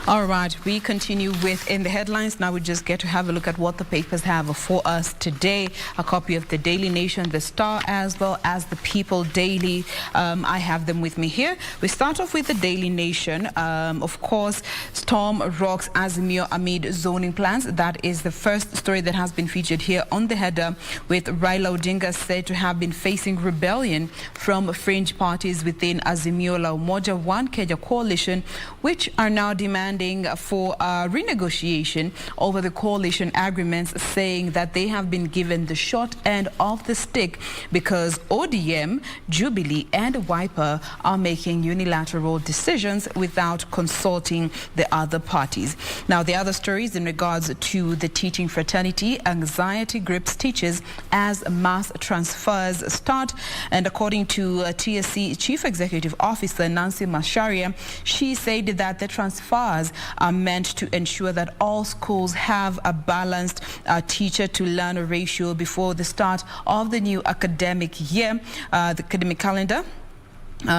All right, we continue with In the Headlines. Now we just get to have a look at what the papers have for us today. A copy of the Daily Nation, the Star, as well as the People Daily. I have them with me here. We start off with the Daily Nation. Of course, storm rocks Azimio amid zoning plans. That is the first story that has been featured here on the header, with Raila Odinga said to have been facing rebellion from fringe parties within Azimio La Umoja One Kenya coalition, which are now demanding for renegotiation over the coalition agreements, saying that they have been given the short end of the stick because ODM, Jubilee and Wiper are making unilateral decisions without consulting the other parties. Now, the other stories in regards to the teaching fraternity, anxiety grips teachers as mass transfers start. And according to TSC Chief Executive Officer Nancy Macharia, she said that the transfers are meant to ensure that all schools have a balanced teacher-to-learner ratio before the start of the new academic year, the academic calendar.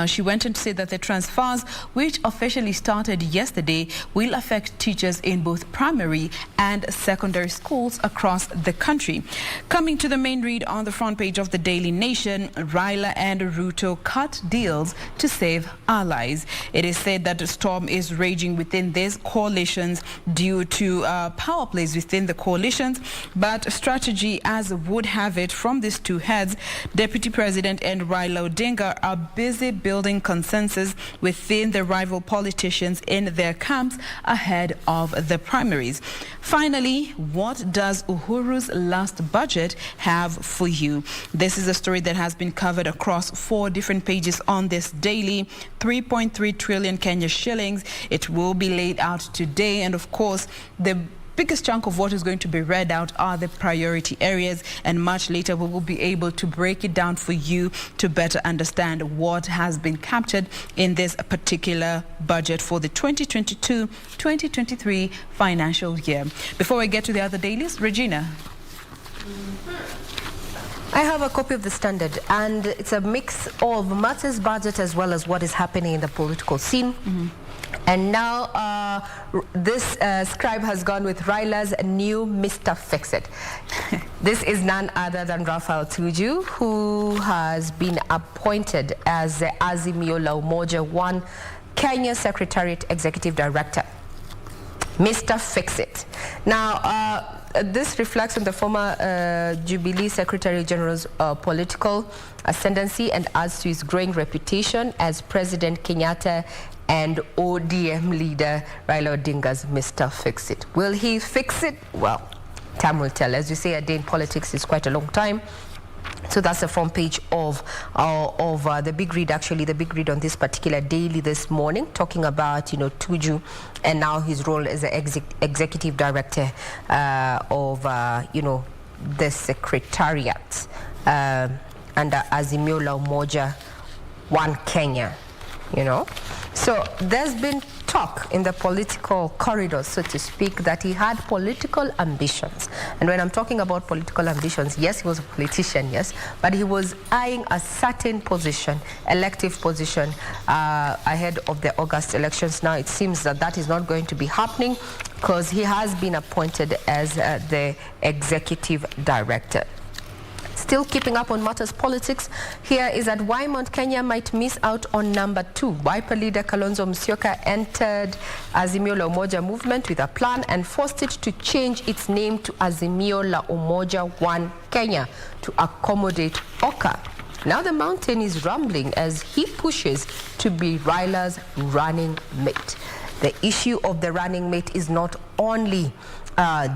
She went on to say that the transfers, which officially started yesterday, will affect teachers in both primary and secondary schools across the country. Coming to the main read on the front page of the Daily Nation, Raila and Ruto cut deals to save allies. It is said that the storm is raging within these coalitions due to power plays within the coalitions, but strategy as would have it from these two heads, Deputy President and Raila Odinga are busy building consensus within the rival politicians in their camps ahead of the primaries. Finally, what does Uhuru's last budget have for you? This is a story that has been covered across 4 different pages on this daily. 3.3 trillion Kenya shillings. It will be laid out today, and of course, the biggest chunk of what is going to be read out are the priority areas, and much later we will be able to break it down for you to better understand what has been captured in this particular budget for the 2022-2023 financial year. Before we get to the other dailies, Regina. I have a copy of the Standard, and it's a mix of Matt's budget as well as what is happening in the political scene. And now this scribe has gone with Raila's new Mr. Fix-It. This is none other than Raphael Tuju, who has been appointed as the Azimio La Umoja One Kenya Secretariat Executive Director. Mr. Fix-It. Now, this reflects on the former Jubilee Secretary General's political ascendancy and adds to his growing reputation as President Kenyatta and ODM leader Raila Odinga's Mr. Fix-It. Will he fix it? Well, time will tell. As you say, a day in politics is quite a long time. So that's the front page of the big read, actually, the big read on this particular daily this morning, talking about, Tuju and now his role as the executive director of, the secretariat under Azimio La Umoja One Kenya, So there's been talk in the political corridors, so to speak, that he had political ambitions. And when I'm talking about political ambitions, yes, he was a politician, yes, but he was eyeing a certain position, elective position, ahead of the August elections. Now it seems that that is not going to be happening because he has been appointed as the executive director. Still keeping up on matters politics, here is that why Mount Kenya might miss out on number 2. Wiper leader Kalonzo Musyoka entered Azimio La Umoja movement with a plan and forced it to change its name to Azimio La Umoja One Kenya to accommodate Oka. Now the mountain is rumbling as he pushes to be Raila's running mate. The issue of the running mate is not only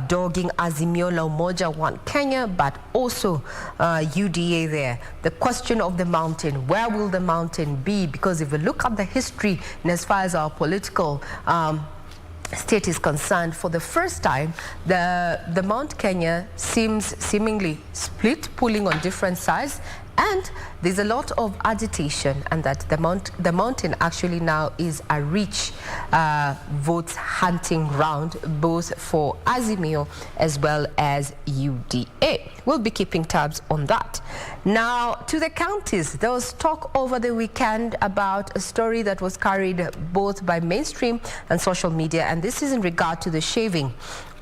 dogging Azimio La Umoja One Kenya, but also UDA there. The question of the mountain, where will the mountain be? Because if we look at the history and as far as our political state is concerned, for the first time, the Mount Kenya seems seemingly split, pulling on different sides, And there's a lot of agitation, and that the mountain actually now is a rich votes hunting ground, both for Azimio as well as UDA. We'll be keeping tabs on that. Now, to the counties, there was talk over the weekend about a story that was carried both by mainstream and social media, and this is in regard to the shaving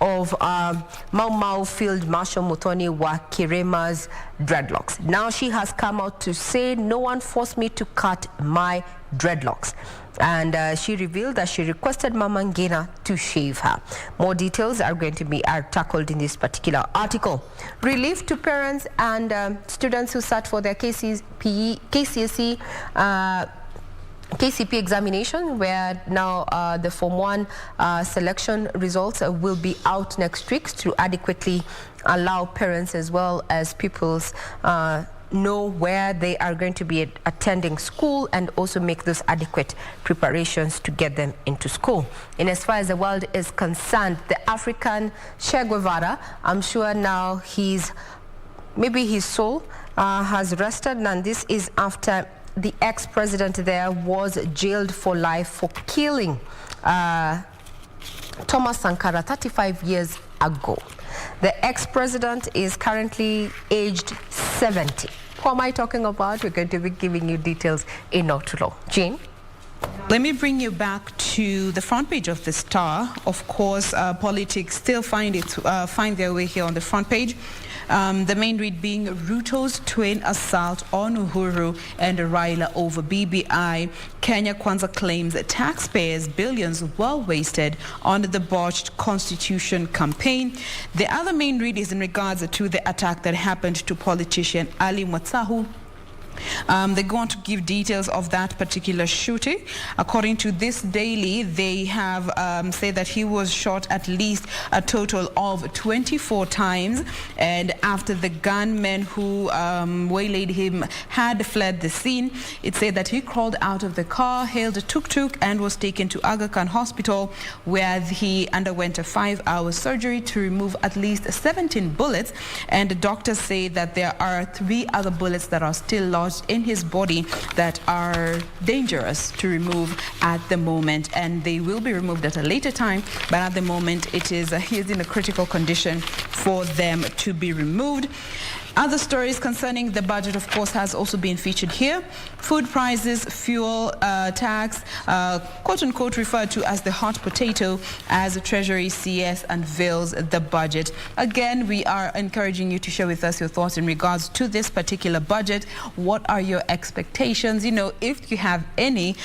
of Mau Mau Field Marshal Muthoni wa Kirema's dreadlocks. Now she has come out to say, no one forced me to cut my dreadlocks. And she revealed that she requested Mama Ngina to shave her. More details are going to be tackled in this particular article. Relief to parents and students who sat for their KCP examination, where now the Form 1 selection results will be out next week to adequately allow parents as well as pupils know where they are going to be attending school, and also make those adequate preparations to get them into school. And as far as the world is concerned, the African Che Guevara, I'm sure now maybe his soul has rested, and this is after the ex-president there was jailed for life for killing Thomas Sankara 35 years ago. The ex-president is currently aged 70. Who am I talking about? We're going to be giving you details in not too long. Jean? Let me bring you back to the front page of the Star. Of course, politics still find their way here on the front page. The main read being Ruto's twin assault on Uhuru and Raila over BBI. Kenya Kwanza claims that taxpayers' billions well wasted on the botched constitution campaign. The other main read is in regards to the attack that happened to politician Ali Mwatsahu. They go on to give details of that particular shooting. According to this daily, they have said that he was shot at least a total of 24 times, and after the gunmen who waylaid him had fled the scene, it said that he crawled out of the car, hailed a tuk-tuk, and was taken to Aga Khan Hospital, where he underwent a 5-hour surgery to remove at least 17 bullets, and the doctors say that there are 3 other bullets that are still lodged in his body that are dangerous to remove at the moment, and they will be removed at a later time, but at the moment he is in a critical condition for them to be removed. Other stories concerning the budget, of course, has also been featured here. Food prices, fuel tax, quote-unquote referred to as the hot potato, as the Treasury CS unveils the budget. Again, we are encouraging you to share with us your thoughts in regards to this particular budget. What are your expectations? You know, if you have any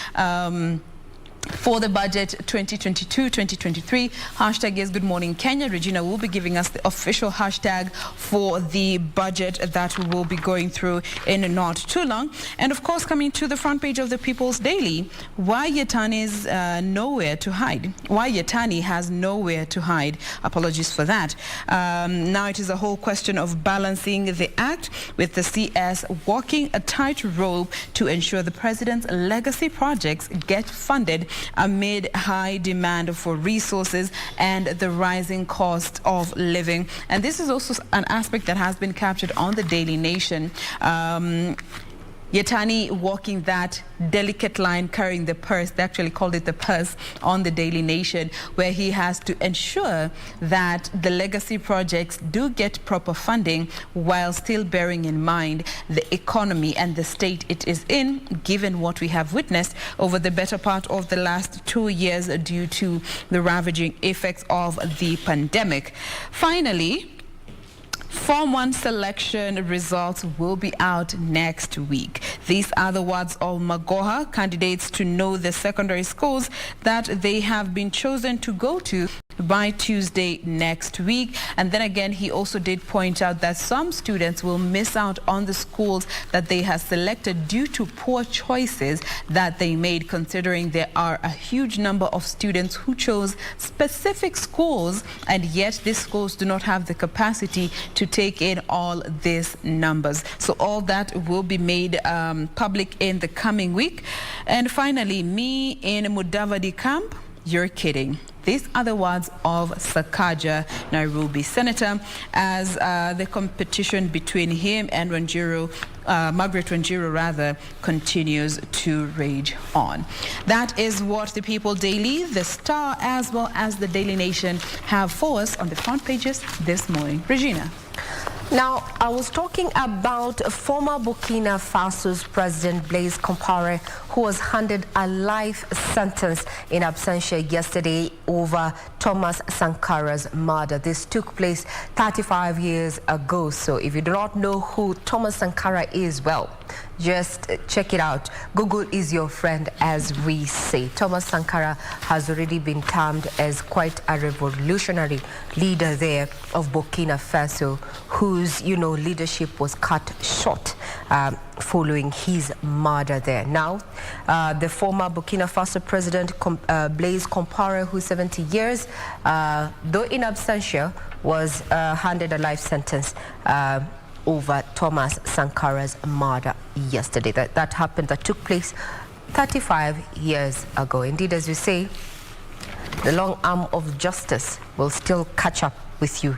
for the budget 2022-2023. Hashtag is Good Morning Kenya. Regina will be giving us the official hashtag for the budget that we will be going through in not too long. And of course, coming to the front page of the People's Daily, why Yetani's nowhere to hide. Why Yetani has nowhere to hide. Apologies for that. Now it is a whole question of balancing the act, with the CS walking a tightrope to ensure the president's legacy projects get funded amid high demand for resources and the rising cost of living. And this is also an aspect that has been captured on the Daily Nation. Yetani walking that delicate line, carrying the purse. They actually called it the purse on the Daily Nation, where he has to ensure that the legacy projects do get proper funding while still bearing in mind the economy and the state it is in, given what we have witnessed over the better part of the last 2 years due to the ravaging effects of the pandemic. Finally, Form 1 selection results will be out next week. These are the words of Magoha, candidates to know the secondary schools that they have been chosen to go to by Tuesday next week. And then again, he also did point out that some students will miss out on the schools that they have selected due to poor choices that they made, considering there are a huge number of students who chose specific schools, and yet these schools do not have the capacity to take in all these numbers. So all that will be made public in the coming week. And finally, me in Mudavadi camp, you're kidding. These are the words of Sakaja, Nairobi senator, as the competition between him and Margaret Wanjiru rather, continues to rage on. That is what the People Daily, the Star, as well as the Daily Nation have for us on the front pages this morning. Regina. Now, I was talking about former Burkina Faso's President Blaise Compaoré, who was handed a life sentence in absentia yesterday over Thomas Sankara's murder. This took place 35 years ago. So if you do not know who Thomas Sankara is, well, just check it out. Google is your friend, as we say. Thomas Sankara has already been termed as quite a revolutionary leader there of Burkina Faso, whose, leadership was cut short following his murder there. Now, the former Burkina Faso president, Blaise Compaoré, who's 70 years, though in absentia, was handed a life sentence over Thomas Sankara's murder yesterday. That took place 35 years ago. Indeed, as you say, the long arm of justice will still catch up with you.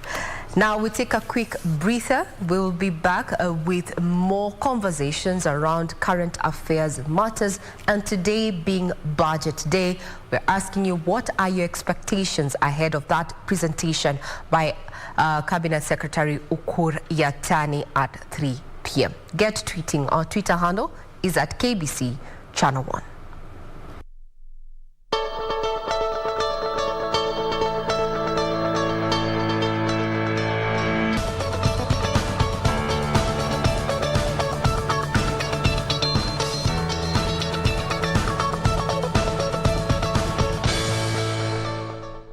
Now we take a quick breather. We'll be back with more conversations around current affairs matters, and today being Budget Day, we're asking you, what are your expectations ahead of that presentation by Cabinet Secretary Uhuru at 3 p.m. Get tweeting. Our Twitter handle is at KBC Channel 1.